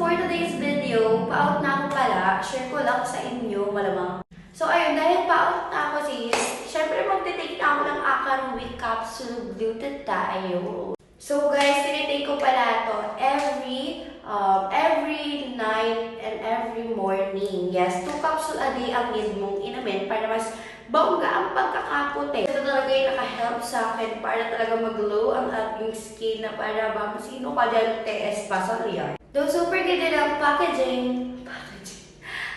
for today's video, pa-out na ako pala. Share ko lang sa inyo, malamang. So, ayun, dahil pa-out na ako sis, syempre magte-take na ako ng Acaruic capsule gluted tayo. So, guys, tinitake ko pala to every night and every morning. Yes, 2 capsule a day ang need mong inumin para mas bongga ang pagkakaputi. Ito talaga yung naka-help sa akin para talaga mag-glow ang ating skin na para ba sino ka dyan TS pa sa real. Though super ganda ng packaging.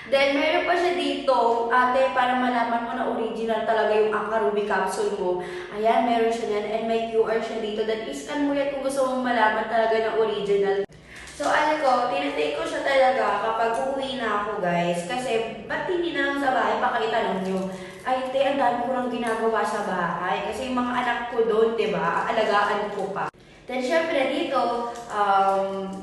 Then, meron pa siya dito, ate, para malaman mo na original talaga yung Acaruic capsule mo. Ayan, meron siya yan. And may QR siya dito. Then, iscan mo yan kung gusto mong malaman talaga na original. So, alam ko, tinatake ko siya talaga kapag uuwi na ako, guys. Kasi, ba't hindi na lang sa bahay? Pakitanong nyo. Ay, te, ang dami ko lang ginagawa sa bahay. Kasi yung mga anak ko doon, diba? Alagaan ko pa. Then, syempre, dito,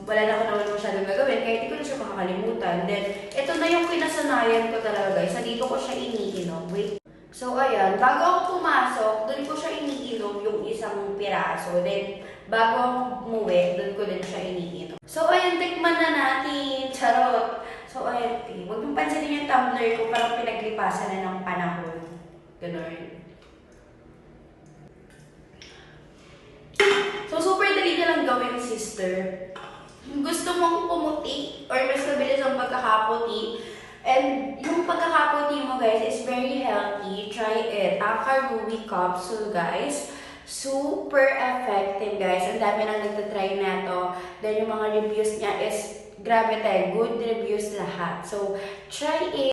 wala na ako naman masyadong gagawin, kaya hindi ko na siya makakalimutan. Then, ito na yung pinasanayan ko talaga, guys. Sa dito ko siya iniinom. Wait. So, ayan. Bago ako pumasok, doon ko siya iniinom yung isang piraso. Then, bago ako umuwi, doon ko din siya iniinom. So, ayan. Tikman na natin. Charot. So, ayan. Huwag mong pansinin yung tumbler ko. Parang pinaglipasan na ng panahon. Ganun. So, super dali na lang gawin, sister. Gusto mong pumuti or mas mabilis ang pagkakaputi. And yung pagkakaputi mo, guys, is very healthy. Try it. Acaruic capsule, guys. Super effective, guys. Ang dami nang nagtatry na to. Then, yung mga reviews niya is, grabe tayo. Good reviews lahat. So, try it.